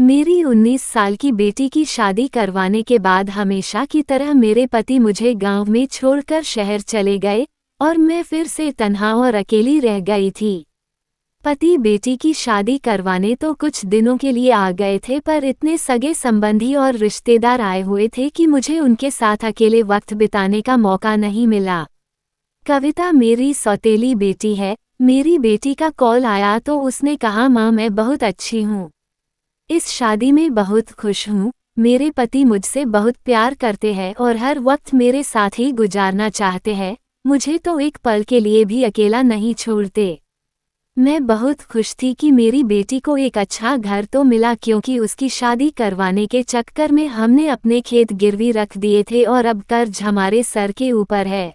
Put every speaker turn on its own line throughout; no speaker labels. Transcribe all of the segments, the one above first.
मेरी 19 साल की बेटी की शादी करवाने के बाद हमेशा की तरह मेरे पति मुझे गांव में छोड़कर शहर चले गए और मैं फिर से तन्हा और अकेली रह गई थी। पति बेटी की शादी करवाने तो कुछ दिनों के लिए आ गए थे, पर इतने सगे संबंधी और रिश्तेदार आए हुए थे कि मुझे उनके साथ अकेले वक्त बिताने का मौका नहीं मिला। कविता मेरी सौतेली बेटी है। मेरी बेटी का कॉल आया तो उसने कहा, माँ मैं बहुत अच्छी हूँ, इस शादी में बहुत खुश हूँ। मेरे पति मुझसे बहुत प्यार करते हैं और हर वक्त मेरे साथ ही गुजारना चाहते हैं। मुझे तो एक पल के लिए भी अकेला नहीं छोड़ते। मैं बहुत खुश थी कि मेरी बेटी को एक अच्छा घर तो मिला, क्योंकि उसकी शादी करवाने के चक्कर में हमने अपने खेत गिरवी रख दिए थे और अब कर्ज हमारे सर के ऊपर है।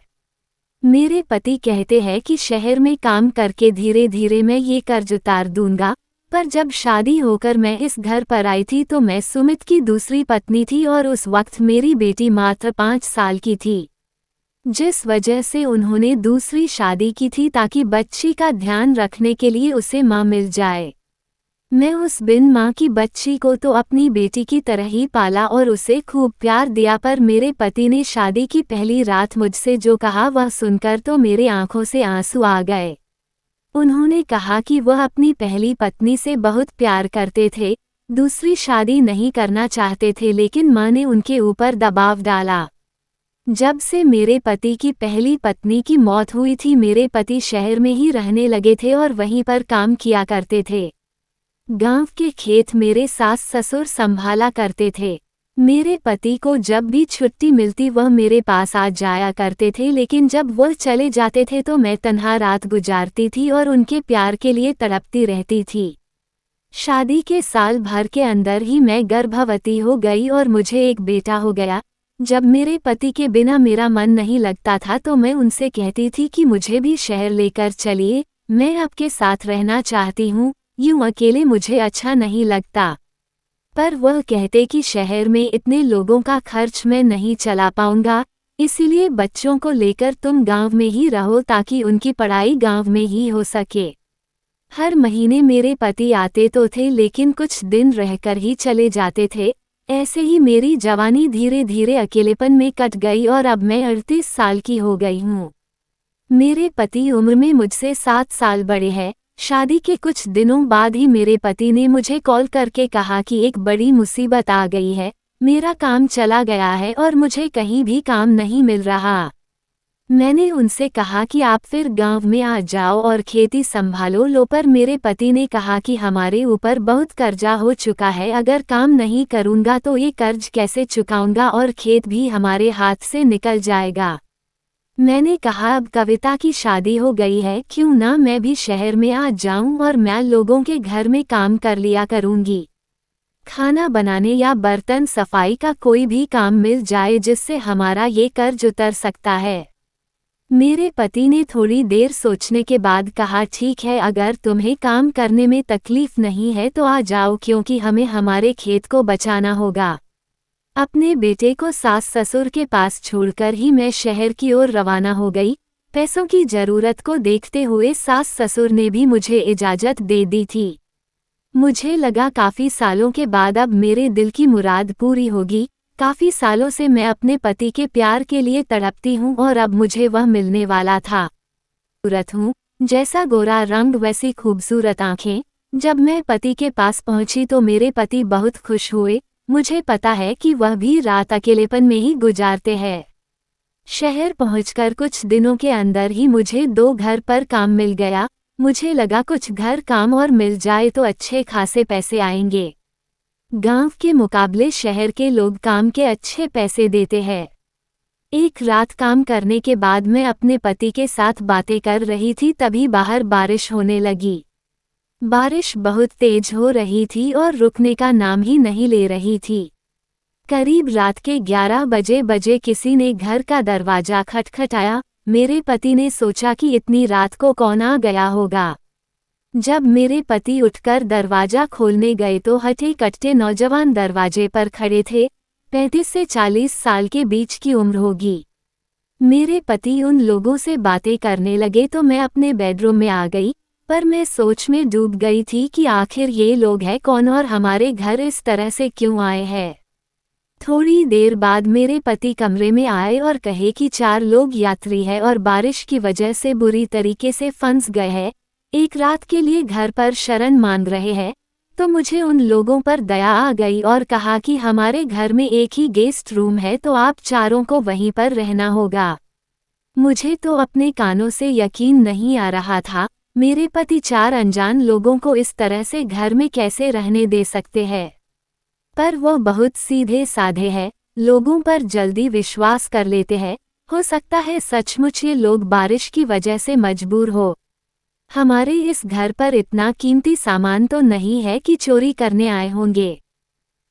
मेरे पति कहते हैं कि शहर में काम करके धीरे धीरे मैं ये कर्ज उतार दूंगा, पर जब शादी होकर मैं इस घर पर आई थी तो मैं सुमित की दूसरी पत्नी थी और उस वक्त मेरी बेटी मात्र 5 साल की थी, जिस वजह से उन्होंने दूसरी शादी की थी ताकि बच्ची का ध्यान रखने के लिए उसे माँ मिल जाए। मैं उस बिन माँ की बच्ची को तो अपनी बेटी की तरह ही पाला और उसे खूब प्यार दिया, पर मेरे पति ने शादी की पहली रात मुझसे जो कहा वह सुनकर तो मेरे आंखों से आंसू आ गए। उन्होंने कहा कि वह अपनी पहली पत्नी से बहुत प्यार करते थे, दूसरी शादी नहीं करना चाहते थे, लेकिन माँ ने उनके ऊपर दबाव डाला। जब से मेरे पति की पहली पत्नी की मौत हुई थी, मेरे पति शहर में ही रहने लगे थे और वहीं पर काम किया करते थे। गांव के खेत मेरे सास ससुर संभाला करते थे। मेरे पति को जब भी छुट्टी मिलती वह मेरे पास आ जाया करते थे, लेकिन जब वह चले जाते थे तो मैं तन्हा रात गुजारती थी और उनके प्यार के लिए तड़पती रहती थी। शादी के साल भर के अंदर ही मैं गर्भवती हो गई और मुझे एक बेटा हो गया। जब मेरे पति के बिना मेरा मन नहीं लगता था तो मैं उनसे कहती थी कि मुझे भी शहर लेकर चलिए, मैं आपके साथ रहना चाहती हूँ, यूं अकेले मुझे अच्छा नहीं लगता। पर वह कहते कि शहर में इतने लोगों का खर्च मैं नहीं चला पाऊंगा, इसीलिए बच्चों को लेकर तुम गांव में ही रहो ताकि उनकी पढ़ाई गांव में ही हो सके। हर महीने मेरे पति आते तो थे, लेकिन कुछ दिन रहकर ही चले जाते थे। ऐसे ही मेरी जवानी धीरे धीरे अकेलेपन में कट गई और अब मैं 38 साल की हो गई हूँ। मेरे पति उम्र में मुझसे 7 साल बड़े हैं। शादी के कुछ दिनों बाद ही मेरे पति ने मुझे कॉल करके कहा कि एक बड़ी मुसीबत आ गई है, मेरा काम चला गया है और मुझे कहीं भी काम नहीं मिल रहा। मैंने उनसे कहा कि आप फिर गांव में आ जाओ और खेती संभालो लो, पर मेरे पति ने कहा कि हमारे ऊपर बहुत कर्जा हो चुका है, अगर काम नहीं करूंगा तो ये कर्ज कैसे चुकाऊंगा और खेत भी हमारे हाथ से निकल जाएगा। मैंने कहा अब कविता की शादी हो गई है, क्यों ना मैं भी शहर में आ जाऊं और मैं लोगों के घर में काम कर लिया करूंगी। खाना बनाने या बर्तन सफाई का कोई भी काम मिल जाए जिससे हमारा ये कर्ज उतर सकता है। मेरे पति ने थोड़ी देर सोचने के बाद कहा, ठीक है, अगर तुम्हें काम करने में तकलीफ नहीं है तो आ जाओ, क्योंकि हमें हमारे खेत को बचाना होगा। अपने बेटे को सास ससुर के पास छोड़कर ही मैं शहर की ओर रवाना हो गई। पैसों की जरूरत को देखते हुए सास ससुर ने भी मुझे इजाजत दे दी थी। मुझे लगा काफी सालों के बाद अब मेरे दिल की मुराद पूरी होगी। काफी सालों से मैं अपने पति के प्यार के लिए तड़पती हूँ और अब मुझे वह मिलने वाला था। खूबसूरत हूँ, जैसा गोरा रंग वैसी खूबसूरत आंखें। जब मैं पति के पास पहुंची तो मेरे पति बहुत खुश हुए। मुझे पता है कि वह भी रात अकेलेपन में ही गुजारते हैं। शहर पहुंचकर कुछ दिनों के अंदर ही मुझे 2 घर पर काम मिल गया। मुझे लगा कुछ घर काम और मिल जाए तो अच्छे खासे पैसे आएंगे। गांव के मुकाबले शहर के लोग काम के अच्छे पैसे देते हैं। एक रात काम करने के बाद मैं अपने पति के साथ बातें कर रही थी, तभी बाहर बारिश होने लगी। बारिश बहुत तेज हो रही थी और रुकने का नाम ही नहीं ले रही थी। करीब रात के 11 बजे किसी ने घर का दरवाजा खटखटाया। मेरे पति ने सोचा कि इतनी रात को कौन आ गया होगा। जब मेरे पति उठकर दरवाजा खोलने गए तो हटे कट्टे नौजवान दरवाजे पर खड़े थे। 35 से 40 साल के बीच की उम्र होगी। मेरे पति उन लोगों से बातें करने लगे तो मैं अपने बेडरूम में आ गई, पर मैं सोच में डूब गई थी कि आखिर ये लोग हैं कौन और हमारे घर इस तरह से क्यों आए हैं। थोड़ी देर बाद मेरे पति कमरे में आए और कहे कि 4 लोग यात्री हैं और बारिश की वजह से बुरी तरीके से फंस गए हैं, एक रात के लिए घर पर शरण मांग रहे हैं। तो मुझे उन लोगों पर दया आ गई और कहा कि हमारे घर में एक ही गेस्ट रूम है तो आप चारों को वहीं पर रहना होगा। मुझे तो अपने कानों से यकीन नहीं आ रहा था, मेरे पति 4 अनजान लोगों को इस तरह से घर में कैसे रहने दे सकते हैं। पर वो बहुत सीधे साधे हैं, लोगों पर जल्दी विश्वास कर लेते हैं। हो सकता है सचमुच ये लोग बारिश की वजह से मजबूर हो। हमारे इस घर पर इतना कीमती सामान तो नहीं है कि चोरी करने आए होंगे।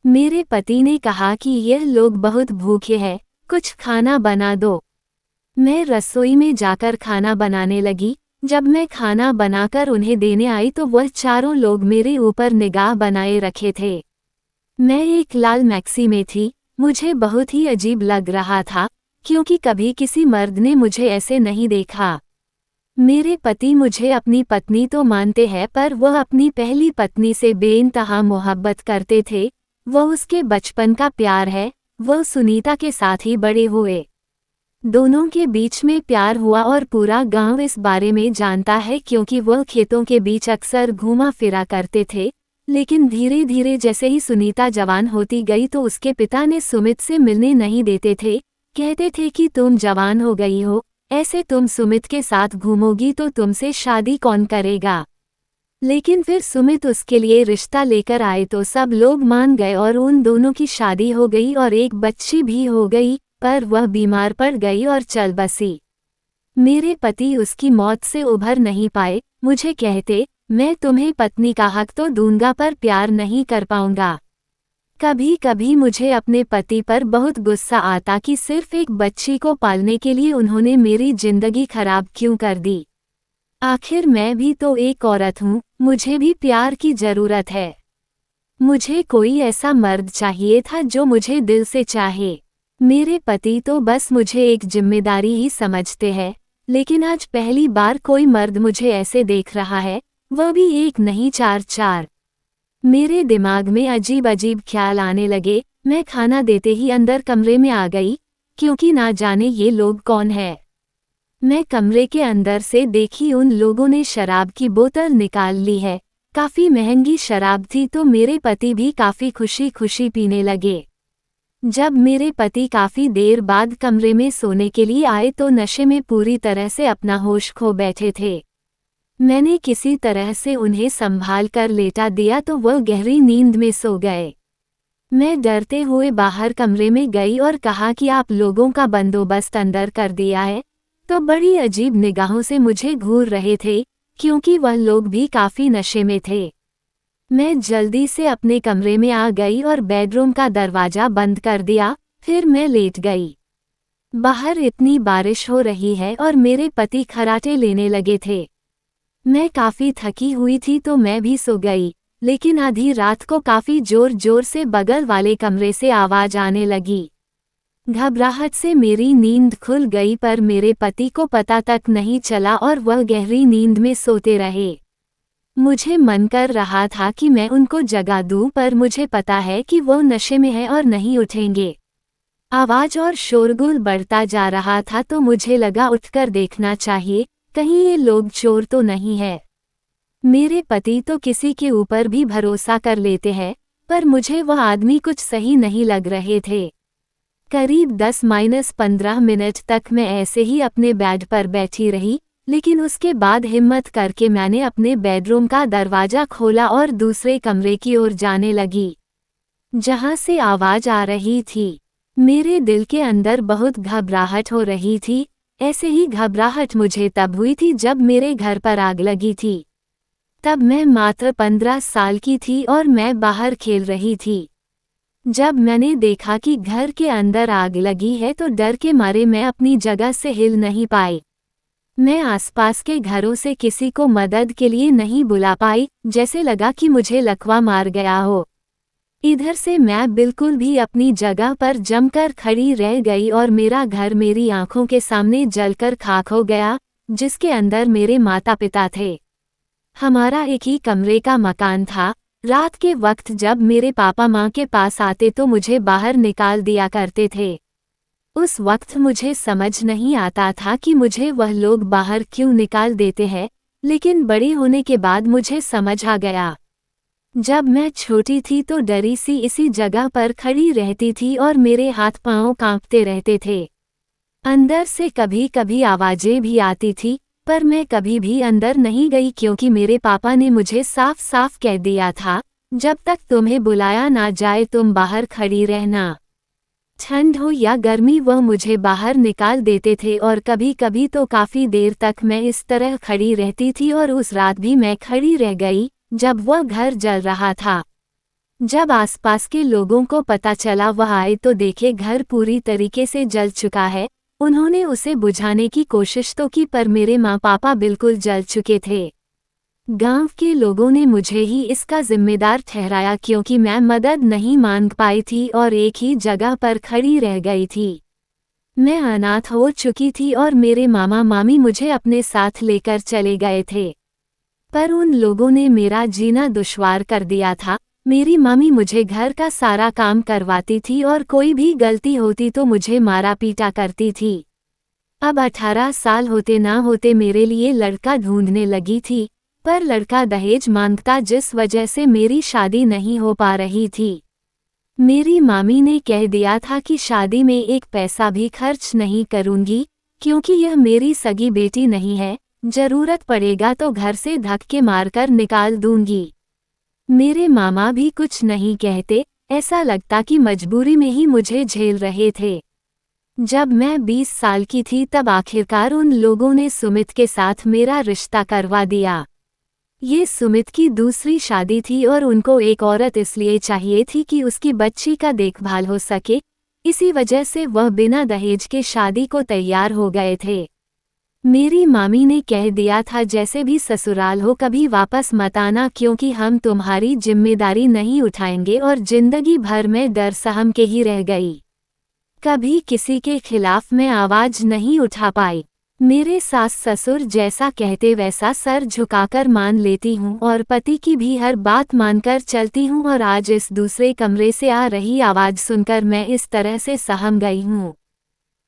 मेरे पति ने कहा कि यह लोग बहुत भूखे हैं, कुछ खाना बना दो। मैं रसोई में जाकर खाना बनाने लगी। जब मैं खाना बनाकर उन्हें देने आई तो वह चारों लोग मेरे ऊपर निगाह बनाए रखे थे। मैं एक लाल मैक्सी में थी, मुझे बहुत ही अजीब लग रहा था, क्योंकि कभी किसी मर्द ने मुझे ऐसे नहीं देखा। मेरे पति मुझे अपनी पत्नी तो मानते हैं पर वह अपनी पहली पत्नी से बेइंतहा मोहब्बत करते थे। वह उसके बचपन का प्यार है, वह सुनीता के साथ ही बड़े हुए। दोनों के बीच में प्यार हुआ और पूरा गांव इस बारे में जानता है क्योंकि वह खेतों के बीच अक्सर घूमा फिरा करते थे। लेकिन धीरे धीरे जैसे ही सुनीता जवान होती गई तो उसके पिता ने सुमित से मिलने नहीं देते थे। कहते थे कि तुम जवान हो गई हो, ऐसे तुम सुमित के साथ घूमोगी तो तुमसे शादी कौन करेगा। लेकिन फिर सुमित उसके लिए रिश्ता लेकर आए तो सब लोग मान गए और उन दोनों की शादी हो गई और एक बच्ची भी हो गई, पर वह बीमार पड़ गई और चल बसी। मेरे पति उसकी मौत से उभर नहीं पाए। मुझे कहते, मैं तुम्हें पत्नी का हक तो दूंगा पर प्यार नहीं कर पाऊंगा। कभी कभी मुझे अपने पति पर बहुत गुस्सा आता कि सिर्फ एक बच्ची को पालने के लिए उन्होंने मेरी जिंदगी खराब क्यों कर दी। आखिर मैं भी तो एक औरत हूँ, मुझे भी प्यार की जरूरत है। मुझे कोई ऐसा मर्द चाहिए था जो मुझे दिल से चाहे। मेरे पति तो बस मुझे एक जिम्मेदारी ही समझते हैं, लेकिन आज पहली बार कोई मर्द मुझे ऐसे देख रहा है, वह भी एक नहीं 4-4। मेरे दिमाग में अजीब अजीब ख्याल आने लगे। मैं खाना देते ही अंदर कमरे में आ गई, क्योंकि ना जाने ये लोग कौन है। मैं कमरे के अंदर से देखी उन लोगों ने शराब की बोतल निकाल ली है। काफी महंगी शराब थी तो मेरे पति भी काफी खुशी खुशी पीने लगे। जब मेरे पति काफी देर बाद कमरे में सोने के लिए आए तो नशे में पूरी तरह से अपना होश खो बैठे थे। मैंने किसी तरह से उन्हें संभाल कर लेटा दिया तो वह गहरी नींद में सो गए। मैं डरते हुए बाहर कमरे में गई और कहा कि आप लोगों का बंदोबस्त अंदर कर दिया है, तो बड़ी अजीब निगाहों से मुझे घूर रहे थे, क्योंकि वह लोग भी काफी नशे में थे। मैं जल्दी से अपने कमरे में आ गई और बेडरूम का दरवाजा बंद कर दिया, फिर मैं लेट गई। बाहर इतनी बारिश हो रही है और मेरे पति खर्राटे लेने लगे थे। मैं काफी थकी हुई थी तो मैं भी सो गई, लेकिन आधी रात को काफी जोर जोर से बगल वाले कमरे से आवाज आने लगी। घबराहट से मेरी नींद खुल गई पर मेरे पति को पता तक नहीं चला और वह गहरी नींद में सोते रहे। मुझे मन कर रहा था कि मैं उनको जगा दूं पर मुझे पता है कि वो नशे में है और नहीं उठेंगे। आवाज और शोरगुल बढ़ता जा रहा था तो मुझे लगा उठकर देखना चाहिए, कहीं ये लोग चोर तो नहीं है। मेरे पति तो किसी के ऊपर भी भरोसा कर लेते हैं, पर मुझे वह आदमी कुछ सही नहीं लग रहे थे। करीब 10-15 मिनट तक मैं ऐसे ही अपने बेड पर बैठी रही, लेकिन उसके बाद हिम्मत करके मैंने अपने बेडरूम का दरवाजा खोला और दूसरे कमरे की ओर जाने लगी, जहां से आवाज आ रही थी। मेरे दिल के अंदर बहुत घबराहट हो रही थी। ऐसे ही घबराहट मुझे तब हुई थी जब मेरे घर पर आग लगी थी। तब मैं मात्र 15 साल की थी और मैं बाहर खेल रही थी। जब मैंने देखा कि घर के अंदर आग लगी है तो डर के मारे मैं अपनी जगह से हिल नहीं पाई। मैं आसपास के घरों से किसी को मदद के लिए नहीं बुला पाई, जैसे लगा कि मुझे लकवा मार गया हो। इधर से मैं बिल्कुल भी अपनी जगह पर जमकर खड़ी रह गई और मेरा घर मेरी आंखों के सामने जलकर खाक हो गया, जिसके अंदर मेरे माता पिता थे। हमारा एक ही कमरे का मकान था। रात के वक्त जब मेरे पापा माँ के पास आते तो मुझे बाहर निकाल दिया करते थे। उस वक्त मुझे समझ नहीं आता था कि मुझे वह लोग बाहर क्यों निकाल देते हैं, लेकिन बड़े होने के बाद मुझे समझ आ गया। जब मैं छोटी थी तो डरी सी इसी जगह पर खड़ी रहती थी और मेरे हाथ पांव कांपते रहते थे। अंदर से कभी कभी आवाजें भी आती थी, पर मैं कभी भी अंदर नहीं गई क्योंकि मेरे पापा ने मुझे साफ साफ कह दिया था, जब तक तुम्हें बुलाया ना जाए तुम बाहर खड़ी रहना। ठंड हो या गर्मी वह मुझे बाहर निकाल देते थे और कभी कभी तो काफी देर तक मैं इस तरह खड़ी रहती थी और उस रात भी मैं खड़ी रह गई जब वह घर जल रहा था। जब आसपास के लोगों को पता चला वह आए तो देखे घर पूरी तरीके से जल चुका है। उन्होंने उसे बुझाने की कोशिश तो की पर मेरे माँ पापा बिल्कुल जल चुके थे। गांव के लोगों ने मुझे ही इसका जिम्मेदार ठहराया क्योंकि मैं मदद नहीं मांग पाई थी और एक ही जगह पर खड़ी रह गई थी। मैं अनाथ हो चुकी थी और मेरे मामा मामी मुझे अपने साथ लेकर चले गए थे। पर उन लोगों ने मेरा जीना दुश्वार कर दिया था। मेरी मामी मुझे घर का सारा काम करवाती थी और कोई भी गलती होती तो मुझे मारा पीटा करती थी। अब 18 साल होते ना होते मेरे लिए लड़का ढूंढने लगी थी, पर लड़का दहेज मांगता जिस वजह से मेरी शादी नहीं हो पा रही थी। मेरी मामी ने कह दिया था कि शादी में एक पैसा भी खर्च नहीं करूंगी क्योंकि यह मेरी सगी बेटी नहीं है, जरूरत पड़ेगा तो घर से धक्के मारकर निकाल दूंगी। मेरे मामा भी कुछ नहीं कहते, ऐसा लगता कि मजबूरी में ही मुझे झेल रहे थे। जब मैं 20 साल की थी तब आखिरकार उन लोगों ने सुमित के साथ मेरा रिश्ता करवा दिया। ये सुमित की दूसरी शादी थी और उनको एक औरत इसलिए चाहिए थी कि उसकी बच्ची का देखभाल हो सके, इसी वजह से वह बिना दहेज के शादी को तैयार हो गए थे। मेरी मामी ने कह दिया था जैसे भी ससुराल हो कभी वापस मत आना क्योंकि हम तुम्हारी जिम्मेदारी नहीं उठाएंगे और जिंदगी भर में डर सहम के ही रह गई। कभी किसी के खिलाफ मैं आवाज नहीं उठा पाई। मेरे सास ससुर जैसा कहते वैसा सर झुकाकर मान लेती हूँ और पति की भी हर बात मानकर चलती हूँ और आज इस दूसरे कमरे से आ रही आवाज सुनकर मैं इस तरह से सहम गई हूँ।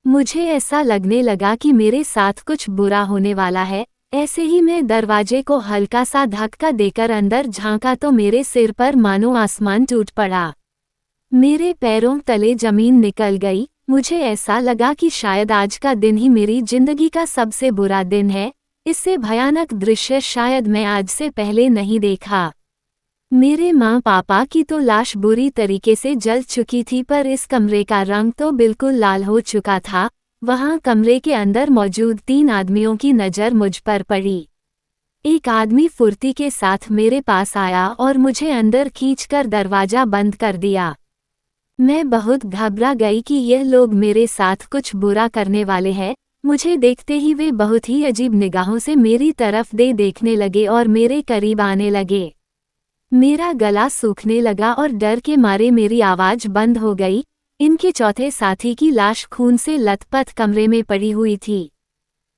मुझे ऐसा लगने लगा कि मेरे साथ कुछ बुरा होने वाला है। ऐसे ही मैं दरवाजे को हल्का सा धक्का देकर अंदर झांका तो मेरे सिर पर मानो आसमान टूट पड़ा। मेरे पैरों तले जमीन निकल गई। मुझे ऐसा लगा कि शायद आज का दिन ही मेरी जिंदगी का सबसे बुरा दिन है। इससे भयानक दृश्य शायद मैं आज से पहले नहीं देखा। मेरे माँ पापा की तो लाश बुरी तरीके से जल चुकी थी पर इस कमरे का रंग तो बिल्कुल लाल हो चुका था। वहाँ कमरे के अंदर मौजूद 3 आदमियों की नज़र मुझ पर पड़ी। एक आदमी फुर्ती के साथ मेरे पास आया और मुझे अंदर खींचकर दरवाजा बंद कर दिया। मैं बहुत घबरा गई कि यह लोग मेरे साथ कुछ बुरा करने वाले हैं। मुझे देखते ही वे बहुत ही अजीब निगाहों से मेरी तरफ देखने लगे और मेरे करीब आने लगे। मेरा गला सूखने लगा और डर के मारे मेरी आवाज बंद हो गई। इनके चौथे साथी की लाश खून से लथपथ कमरे में पड़ी हुई थी।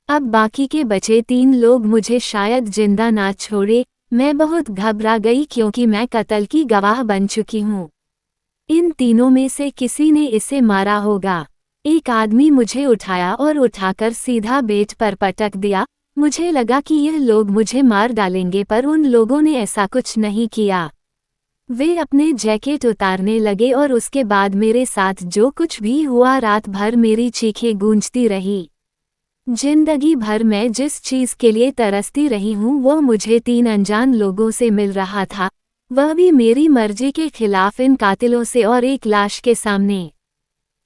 अब बाकी के बचे 3 लोग मुझे शायद जिंदा ना छोड़े। मैं बहुत घबरा गई क्योंकि मैं कत्ल की गवाह बन चुकी हूँ। इन तीनों में से किसी ने इसे मारा होगा। एक आदमी मुझे उठाया और उठाकर सीधा बेड पर पटक दिया। मुझे लगा कि यह लोग मुझे मार डालेंगे पर उन लोगों ने ऐसा कुछ नहीं किया। वे अपने जैकेट उतारने लगे और उसके बाद मेरे साथ जो कुछ भी हुआ रात भर मेरी चीखें गूंजती रही। जिंदगी भर मैं जिस चीज के लिए तरसती रही हूँ वो मुझे 3 अनजान लोगों से मिल रहा था, वह भी मेरी मर्जी के खिलाफ इन कातिलों से और एक लाश के सामने।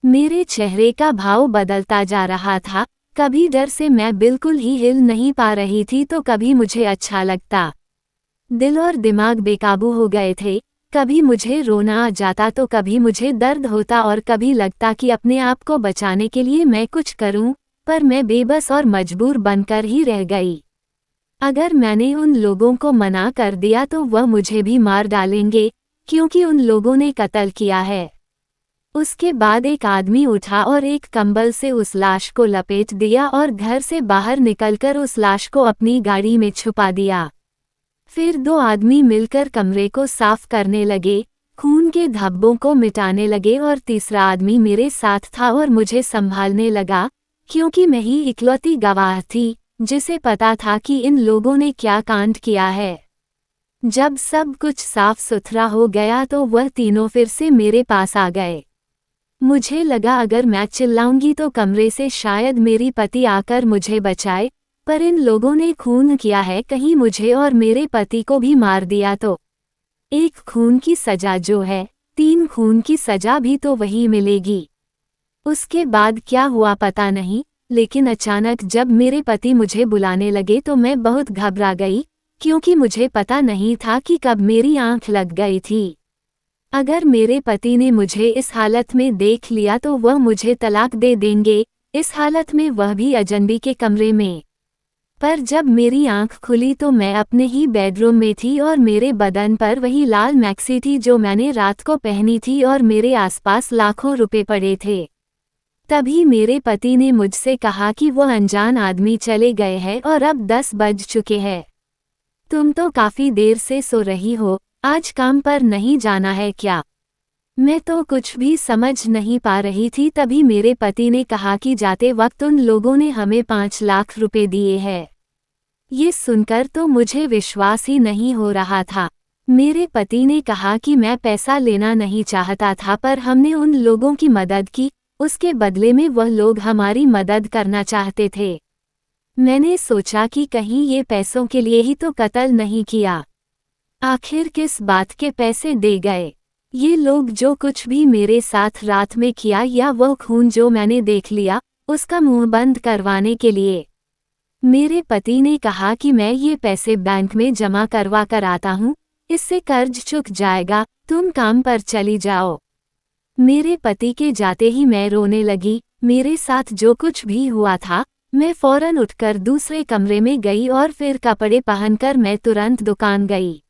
मेरे चेहरे का भाव बदलता जा रहा था। कभी डर से मैं बिल्कुल ही हिल नहीं पा रही थी तो कभी मुझे अच्छा लगता। दिल और दिमाग बेकाबू हो गए थे। कभी मुझे रोना आ जाता तो कभी मुझे दर्द होता और कभी लगता कि अपने आप को बचाने के लिए मैं कुछ करूं, पर मैं बेबस और मजबूर बनकर ही रह गई। अगर मैंने उन लोगों को मना कर दिया तो वह मुझे भी मार डालेंगे क्योंकि उन लोगों ने कत्ल किया है। उसके बाद एक आदमी उठा और एक कंबल से उस लाश को लपेट दिया और घर से बाहर निकलकर उस लाश को अपनी गाड़ी में छुपा दिया। फिर 2 आदमी मिलकर कमरे को साफ करने लगे, खून के धब्बों को मिटाने लगे और तीसरा आदमी मेरे साथ था और मुझे संभालने लगा, क्योंकि मैं ही इकलौती गवाह थी जिसे पता था कि इन लोगों ने क्या कांड किया है। जब सब कुछ साफ सुथरा हो गया तो वह तीनों फिर से मेरे पास आ गए। मुझे लगा अगर मैं चिल्लाऊंगी तो कमरे से शायद मेरी पति आकर मुझे बचाए, पर इन लोगों ने खून किया है, कहीं मुझे और मेरे पति को भी मार दिया तो। 1 खून की सजा जो है, 3 खून की सजा भी तो वही मिलेगी। उसके बाद क्या हुआ पता नहीं, लेकिन अचानक जब मेरे पति मुझे बुलाने लगे तो मैं बहुत घबरा गई, क्योंकि मुझे पता नहीं था कि कब मेरी आंख लग गई थी। अगर मेरे पति ने मुझे इस हालत में देख लिया तो वह मुझे तलाक दे देंगे, इस हालत में वह भी अजनबी के कमरे में। पर जब मेरी आंख खुली तो मैं अपने ही बेडरूम में थी और मेरे बदन पर वही लाल मैक्सी थी जो मैंने रात को पहनी थी और मेरे आसपास लाखों रुपए पड़े थे। तभी मेरे पति ने मुझसे कहा कि वो अनजान आदमी चले गए हैं और अब 10 बज चुके हैं। तुम तो काफी देर से सो रही हो, आज काम पर नहीं जाना है क्या? मैं तो कुछ भी समझ नहीं पा रही थी। तभी मेरे पति ने कहा कि जाते वक्त उन लोगों ने हमें 5 लाख रुपए दिए हैं। ये सुनकर तो मुझे विश्वास ही नहीं हो रहा था। मेरे पति ने कहा कि मैं पैसा लेना नहीं चाहता था, पर हमने उन लोगों की मदद की, उसके बदले में वह लोग हमारी मदद करना चाहते थे। मैंने सोचा कि कहीं ये पैसों के लिए ही तो कत्ल नहीं किया। आखिर किस बात के पैसे दे गए ये लोग? जो कुछ भी मेरे साथ रात में किया या वह खून जो मैंने देख लिया, उसका मुंह बंद करवाने के लिए। मेरे पति ने कहा कि मैं ये पैसे बैंक में जमा करवा कर आता हूँ, इससे कर्ज चुक जाएगा, तुम काम पर चली जाओ। मेरे पति के जाते ही मैं रोने लगी। मेरे साथ जो कुछ भी हुआ था, मैं फौरन उठकर दूसरे कमरे में गई और फिर कपड़े पहनकर मैं तुरंत दुकान गई।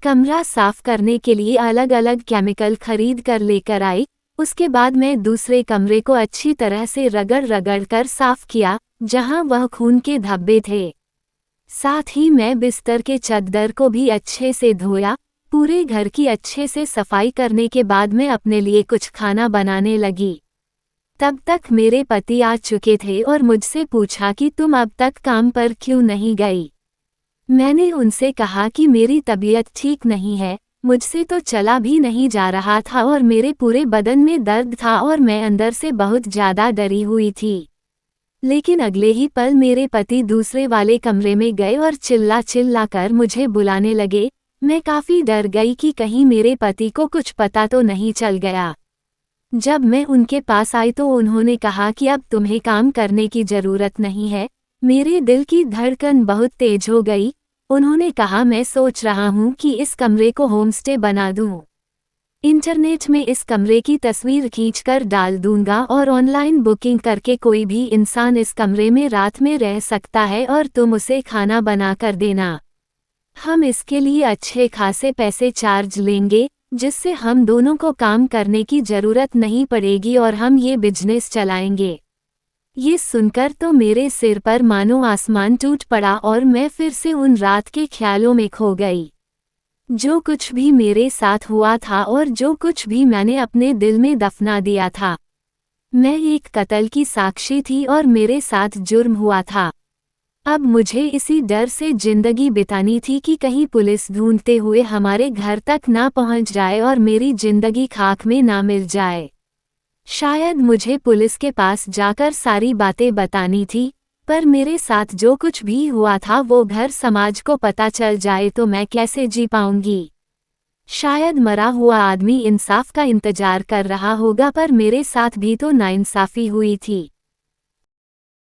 कमरा साफ करने के लिए अलग अलग केमिकल खरीद कर लेकर आई। उसके बाद मैं दूसरे कमरे को अच्छी तरह से रगड़ रगड़ कर साफ किया, जहां वह खून के धब्बे थे। साथ ही मैं बिस्तर के चद्दर को भी अच्छे से धोया। पूरे घर की अच्छे से सफाई करने के बाद मैं अपने लिए कुछ खाना बनाने लगी। तब तक मेरे पति आ चुके थे और मुझसे पूछा कि तुम अब तक काम पर क्यों नहीं गई? मैंने उनसे कहा कि मेरी तबीयत ठीक नहीं है, मुझसे तो चला भी नहीं जा रहा था और मेरे पूरे बदन में दर्द था और मैं अंदर से बहुत ज़्यादा डरी हुई थी। लेकिन अगले ही पल मेरे पति दूसरे वाले कमरे में गए और चिल्ला चिल्ला कर मुझे बुलाने लगे। मैं काफ़ी डर गई कि कहीं मेरे पति को कुछ पता तो नहीं चल गया। जब मैं उनके पास आई तो उन्होंने कहा कि अब तुम्हें काम करने की ज़रूरत नहीं है। मेरे दिल की धड़कन बहुत तेज हो गई। उन्होंने कहा मैं सोच रहा हूँ कि इस कमरे को होमस्टे बना दूँ। इंटरनेट में इस कमरे की तस्वीर खींचकर डाल दूंगा और ऑनलाइन बुकिंग करके कोई भी इंसान इस कमरे में रात में रह सकता है और तुम उसे खाना बना कर देना। हम इसके लिए अच्छे खासे पैसे चार्ज लेंगे, जिससे हम दोनों को काम करने की ज़रूरत नहीं पड़ेगी और हम ये बिजनेस चलाएंगे। ये सुनकर तो मेरे सिर पर मानो आसमान टूट पड़ा और मैं फिर से उन रात के ख्यालों में खो गई। जो कुछ भी मेरे साथ हुआ था और जो कुछ भी मैंने अपने दिल में दफना दिया था, मैं एक कत्ल की साक्षी थी और मेरे साथ जुर्म हुआ था। अब मुझे इसी डर से जिंदगी बितानी थी कि कहीं पुलिस ढूंढते हुए हमारे घर तक ना पहुंच जाए और मेरी जिंदगी खाक में ना मिल जाए। शायद मुझे पुलिस के पास जाकर सारी बातें बतानी थी, पर मेरे साथ जो कुछ भी हुआ था वो घर समाज को पता चल जाए तो मैं कैसे जी पाऊंगी। शायद मरा हुआ आदमी इंसाफ का इंतजार कर रहा होगा, पर मेरे साथ भी तो नाइंसाफी हुई थी।